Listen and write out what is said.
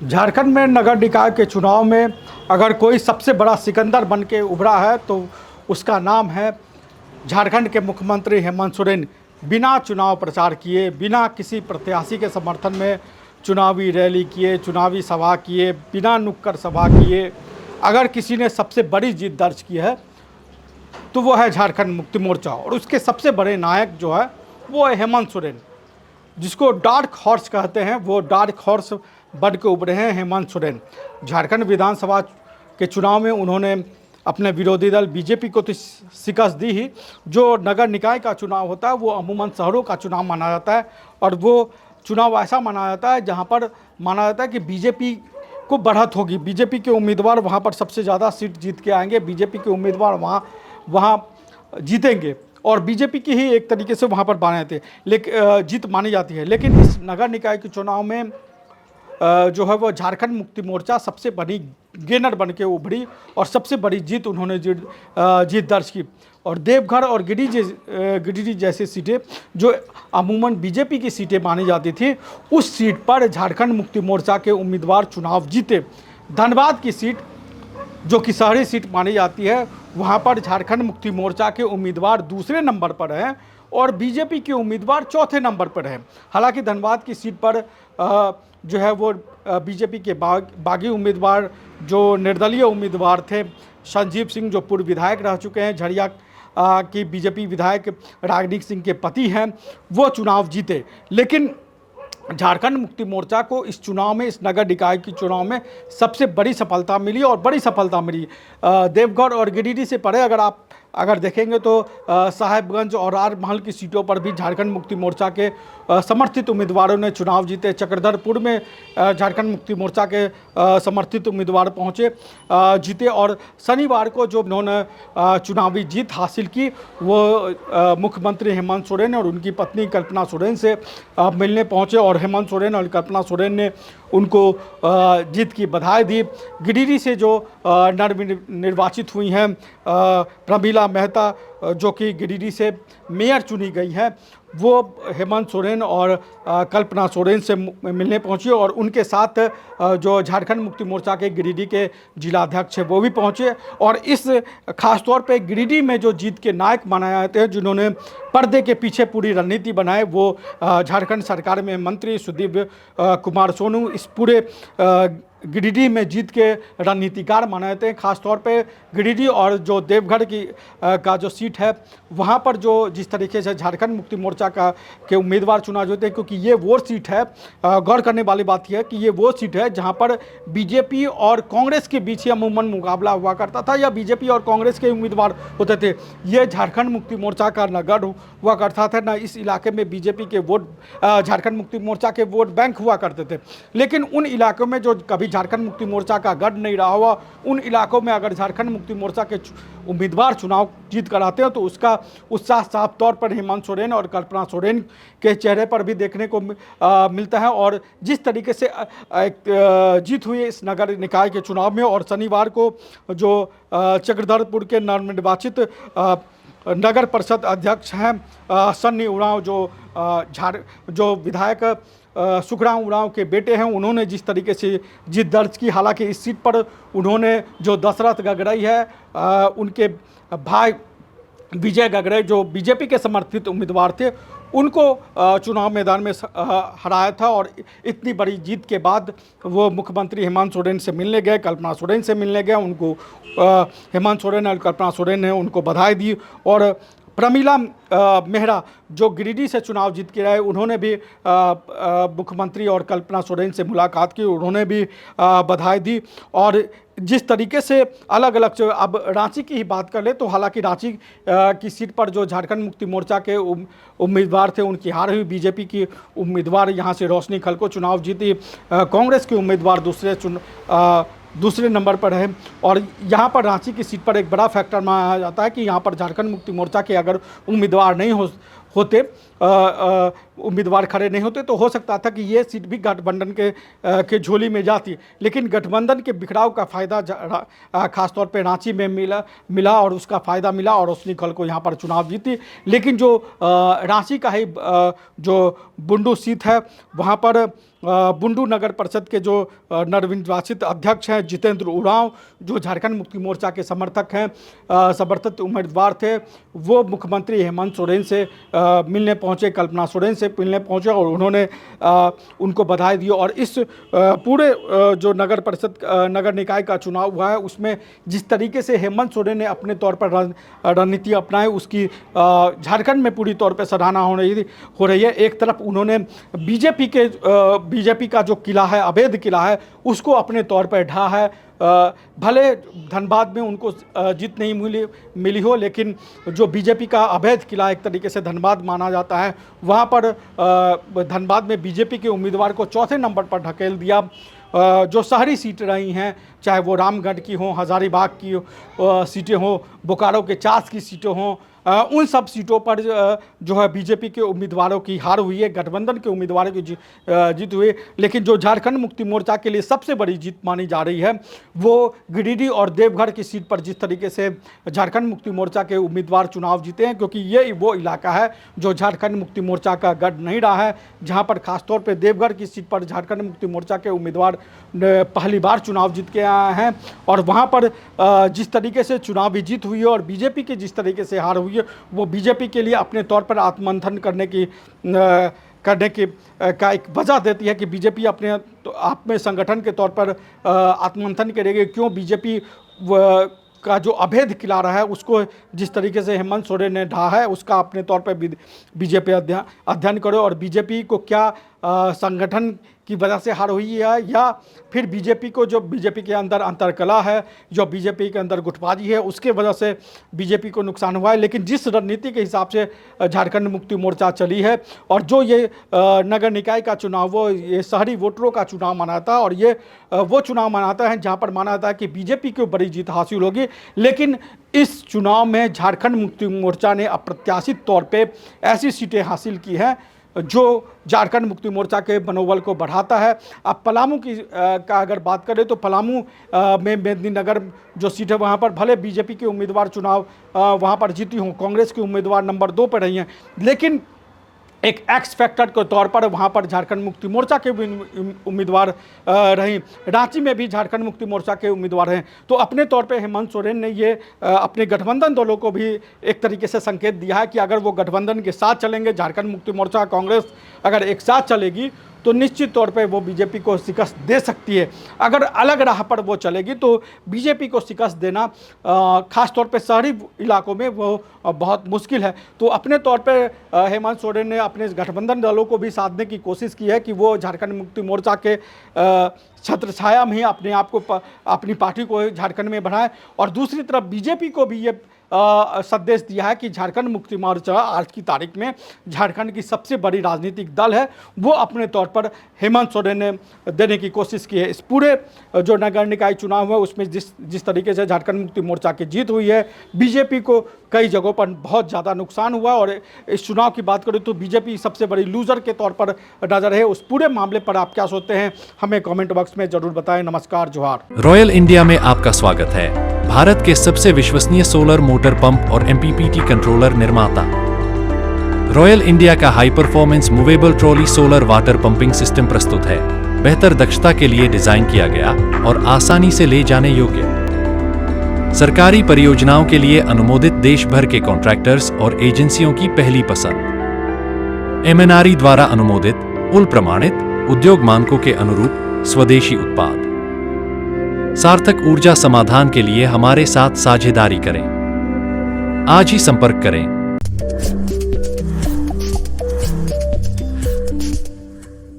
झारखंड में नगर निकाय के चुनाव में अगर कोई सबसे बड़ा सिकंदर बन के उभरा है तो उसका नाम है झारखंड के मुख्यमंत्री हेमंत सोरेन। बिना चुनाव प्रचार किए, बिना किसी प्रत्याशी के समर्थन में चुनावी रैली किए, चुनावी सभा किए, बिना नुक्कड़ सभा किए अगर किसी ने सबसे बड़ी जीत दर्ज की है तो वो है झारखंड मुक्ति मोर्चा। और उसके सबसे बड़े नायक जो है वो है हेमंत सोरेन, जिसको डार्क हॉर्स कहते हैं। वो डार्क हॉर्स बन के उभरे हैं हेमंत सोरेन। झारखंड विधानसभा के चुनाव में उन्होंने अपने विरोधी दल बीजेपी को तो शिकस्त दी ही। जो नगर निकाय का चुनाव होता है वो अमूमन शहरों का चुनाव माना जाता है, और वो चुनाव ऐसा माना जाता है जहां पर माना जाता है कि बीजेपी को बढ़त होगी, बीजेपी के उम्मीदवार वहां पर सबसे ज़्यादा सीट जीत के आएंगे, बीजेपी के उम्मीदवार वहाँ जीतेंगे और बीजेपी की ही एक तरीके से वहाँ पर माने थे लेकिन जीत मानी जाती है। लेकिन इस नगर निकाय के चुनाव में जो है वो झारखंड मुक्ति मोर्चा सबसे बड़ी गेनर बन के उभरी और सबसे बड़ी जीत उन्होंने जीत दर्ज की। और देवघर और गिरिडीह जैसी सीटें जो अमूमन बीजेपी की सीटें मानी जाती थी, उस सीट पर झारखंड मुक्ति मोर्चा के उम्मीदवार चुनाव जीते। धनबाद की सीट जो कि शहरी सीट मानी जाती है, वहाँ पर झारखंड मुक्ति मोर्चा के उम्मीदवार दूसरे नंबर पर हैं और बीजेपी के उम्मीदवार चौथे नंबर पर हैं। हालांकि धनबाद की सीट पर जो है वो बीजेपी के बागी उम्मीदवार जो निर्दलीय उम्मीदवार थे, संजीव सिंह जो पूर्व विधायक रह चुके हैं, झरिया की बीजेपी विधायक राजनीत सिंह के पति हैं, वो चुनाव जीते। लेकिन झारखंड मुक्ति मोर्चा को इस चुनाव में, इस नगर निकाय की चुनाव में सबसे बड़ी सफलता मिली और बड़ी सफलता मिली। देवघर और गिरिडीह से परे अगर देखेंगे तो साहेबगंज और आर महल की सीटों पर भी झारखंड मुक्ति मोर्चा के समर्थित उम्मीदवारों ने चुनाव जीते। चक्रधरपुर में झारखंड मुक्ति मोर्चा के समर्थित उम्मीदवार पहुंचे, जीते। और शनिवार को जो उन्होंने चुनावी जीत हासिल की वो मुख्यमंत्री हेमंत सोरेन और उनकी पत्नी कल्पना सोरेन से मिलने पहुंचे और हेमंत सोरेन और कल्पना सोरेन ने उनको जीत की बधाई दी। गिरिडीह से जो निर्वाचित हुई हैं प्रमीला मेहता, जो कि गिरिडीह से मेयर चुनी गई हैं, वो हेमंत सोरेन और कल्पना सोरेन से मिलने पहुंची और उनके साथ जो झारखंड मुक्ति मोर्चा के गिरिडीह के जिलाध्यक्ष हैं वो भी पहुंचे। और इस खास तौर पे गिरिडीह में जो जीत के नायक माने जाते हैं, जिन्होंने पर्दे के पीछे पूरी रणनीति बनाए, वो झारखंड सरकार में मंत्री सुदीप कुमार सोनू इस पूरे गिरिडीह में जीत के रणनीतिकार माने जाते हैं। खासतौर पे गिरिडीह और जो देवघर का जो सीट है, वहाँ पर जो जिस तरीके से झारखंड मुक्ति मोर्चा के उम्मीदवार चुना जाते हैं, क्योंकि ये वो सीट है, गौर करने वाली बात यह है कि ये वो सीट है जहाँ पर बीजेपी और कांग्रेस के बीच ही अमूमन मुकाबला हुआ करता था या बीजेपी और कांग्रेस के उम्मीदवार होते थे। ये झारखंड मुक्ति मोर्चा का नगढ़ हुआ करता था, ना इस इलाके में बीजेपी के वोट, झारखंड मुक्ति मोर्चा के वोट बैंक हुआ करते थे। लेकिन उन इलाकों में जो कभी झारखंड मुक्ति मोर्चा का गढ़ नहीं रहा हुआ, उन इलाकों में अगर झारखंड मुक्ति मोर्चा के उम्मीदवार चुनाव जीत कर आते हैं तो उसका उत्साह साफ तौर पर हेमंत सोरेन और कल्पना सोरेन के चेहरे पर भी देखने को मिलता है। और जिस तरीके से जीत हुई इस नगर निकाय के चुनाव में, और शनिवार को जो चक्रधरपुर के नवनिर्वाचित नगर परिषद अध्यक्ष हैं सन्नी उरांव, जो विधायक सुखराम उरांव के बेटे हैं, उन्होंने जिस तरीके से जीत दर्ज की। हालांकि इस सीट पर उन्होंने जो दशरथ गगरई है, उनके भाई विजय गगरई जो बीजेपी के समर्थित उम्मीदवार थे, उनको चुनाव मैदान में हराया था। और इतनी बड़ी जीत के बाद वो मुख्यमंत्री हेमंत सोरेन से मिलने गए, कल्पना सोरेन से मिलने गए। उनको हेमंत सोरेन और कल्पना सोरेन ने उनको बधाई दी। और प्रमीला मेहरा जो गिरिडीह से चुनाव जीत के रहे, उन्होंने भी मुख्यमंत्री और कल्पना सोरेन से मुलाकात की, उन्होंने भी बधाई दी। और जिस तरीके से अलग अलग, अब रांची की ही बात कर ले तो हालांकि रांची की सीट पर जो झारखंड मुक्ति मोर्चा के उम्मीदवार थे उनकी हार हुई। बीजेपी की उम्मीदवार यहाँ से रोशनी खलको चुनाव जीती, कांग्रेस के उम्मीदवार दूसरे नंबर पर है। और यहाँ पर रांची की सीट पर एक बड़ा फैक्टर माना जाता है कि यहाँ पर झारखंड मुक्ति मोर्चा के अगर उम्मीदवार नहीं होते, उम्मीदवार खड़े नहीं होते, तो हो सकता था कि ये सीट भी गठबंधन के झोली में जाती। लेकिन गठबंधन के बिखराव का फ़ायदा खासतौर पे रांची में मिला और उसका फ़ायदा मिला और उसने कल को यहाँ पर चुनाव जीती। लेकिन जो रांची का ही जो बुंडू सीट है, वहाँ पर बुंडू नगर परिषद के जो नवनिर्वाचित अध्यक्ष हैं जितेंद्र उरांव, जो झारखंड मुक्ति मोर्चा के समर्थक हैं, समर्थित उम्मीदवार थे, वो मुख्यमंत्री हेमंत सोरेन से मिलने पहुंचे, कल्पना सोरेन से मिलने पहुंचे और उन्होंने उनको बधाई दी। और इस पूरे जो नगर परिषद नगर निकाय का चुनाव हुआ है, उसमें जिस तरीके से हेमंत सोरेन ने अपने तौर पर रणनीति अपनाई, उसकी झारखंड में पूरी तौर पर सराहना हो रही है। एक तरफ उन्होंने बीजेपी का जो किला है, अवैध किला है, उसको अपने तौर पर ढहा है। भले धनबाद में उनको जीत नहीं मिली हो, लेकिन जो बीजेपी का अवैध किला एक तरीके से धनबाद माना जाता है, वहाँ पर धनबाद में बीजेपी के उम्मीदवार को चौथे नंबर पर ढकेल दिया। जो शहरी सीटें रही हैं, चाहे वो रामगढ़ की हों, हजारीबाग की सीटें हों, बोकारो के चास की सीटें हों, उन सब सीटों पर जो है बीजेपी के उम्मीदवारों की हार हुई है, गठबंधन के उम्मीदवारों की जीत हुई। लेकिन जो झारखंड मुक्ति मोर्चा के लिए सबसे बड़ी जीत मानी जा रही है, वो गिरिडीह और देवघर की सीट पर जिस तरीके से झारखंड मुक्ति मोर्चा के उम्मीदवार चुनाव जीते हैं, क्योंकि ये वो इलाका है जो झारखंड मुक्ति मोर्चा का गढ़ नहीं रहा है, जहाँ पर खासतौर पर देवघर की सीट पर झारखंड मुक्ति मोर्चा के उम्मीदवार पहली बार चुनाव जीत के आए हैं। और वहाँ पर जिस तरीके से चुनावी जीत हुई है और बीजेपी की जिस तरीके से हार हुई है, वो बीजेपी के लिए अपने तौर पर आत्ममंथन करने की का एक वजह देती है कि बीजेपी अपने आप में संगठन के तौर पर आत्ममंथन करेगी। क्यों बीजेपी का जो अवैध किला रहा है, उसको जिस तरीके से हेमंत सोरेन ने ढहा है, उसका अपने तौर पर बीजेपी अध्ययन करो। और बीजेपी को क्या संगठन की वजह से हार हुई है, या फिर बीजेपी को जो बीजेपी के अंदर अंतरकला है, जो बीजेपी के अंदर गुटबाजी है, उसके वजह से बीजेपी को नुकसान हुआ है। लेकिन जिस रणनीति के हिसाब से झारखंड मुक्ति मोर्चा चली है, और जो ये नगर निकाय का चुनाव, वो ये शहरी वोटरों का चुनाव मनाता है, और ये वो चुनाव मनाता है जहाँ पर माना जाता है कि बीजेपी को बड़ी जीत हासिल होगी। लेकिन इस चुनाव में झारखंड मुक्ति मोर्चा ने अप्रत्याशित तौर पर ऐसी सीटें हासिल की हैं जो झारखंड मुक्ति मोर्चा के मनोबल को बढ़ाता है। अब पलामू की का अगर बात करें, तो पलामू में मेदिनीनगर जो सीट है, वहाँ पर भले बीजेपी के उम्मीदवार चुनाव वहाँ पर जीती हों, कांग्रेस के उम्मीदवार नंबर 2 पर रही हैं, लेकिन एक एक्स फैक्टर के तौर पर वहाँ पर झारखंड मुक्ति मोर्चा के उम्मीदवार रहीं। रांची में भी झारखंड मुक्ति मोर्चा के उम्मीदवार हैं। तो अपने तौर पे हेमंत सोरेन ने ये अपने गठबंधन दलों को भी एक तरीके से संकेत दिया है कि अगर वो गठबंधन के साथ चलेंगे, झारखंड मुक्ति मोर्चा कांग्रेस अगर एक साथ चलेगी, तो निश्चित तौर पे वो बीजेपी को शिकस्त दे सकती है। अगर अलग राह पर वो चलेगी तो बीजेपी को शिकस्त देना खास तौर पे शहरी इलाकों में वो बहुत मुश्किल है। तो अपने तौर पे हेमंत सोरेन ने अपने गठबंधन दलों को भी साधने की कोशिश की है कि वो झारखंड मुक्ति मोर्चा के छत्र छाया में ही अपने आप को अपनी पार्टी को झारखंड में बढ़ाएं। और दूसरी तरफ बीजेपी को भी ये संदेश दिया है कि झारखंड मुक्ति मोर्चा आज की तारीख में झारखंड की सबसे बड़ी राजनीतिक दल है, वो अपने तौर पर हेमंत सोरेन ने देने की कोशिश की है। इस पूरे जो नगर निकाय चुनाव हुआ उसमें जिस तरीके से झारखंड मुक्ति मोर्चा की जीत हुई है, बीजेपी को कई जगहों पर बहुत ज़्यादा नुकसान हुआ। और इस चुनाव की बात करें तो बीजेपी सबसे बड़ी लूजर के तौर पर नजर है। उस पूरे मामले पर आप क्या सोचते हैं, हमें कमेंट बॉक्स में जरूर बताएं। नमस्कार, जोहार। रॉयल इंडिया में आपका स्वागत है। भारत के सबसे विश्वसनीय सोलर मोटर पंप और MPPT कंट्रोलर निर्माता। रॉयल इंडिया का high performance movable trolley solar water pumping system प्रस्तुत है। बेहतर दक्षता के लिए डिजाइन किया गया और आसानी से ले जाने योग्य। सरकारी परियोजनाओं के लिए अनुमोदित देश भर के कॉन्ट्रैक्टर्स और एजेंसियों की पहली पसंद। MNRE द्वारा अनुमोदित, उल प्रमाणित, उद्योग मानकों के अनुरूप स्वदेशी उत्पाद। सार्थक ऊर्जा समाधान के लिए हमारे साथ साझेदारी करें। आज ही संपर्क करें।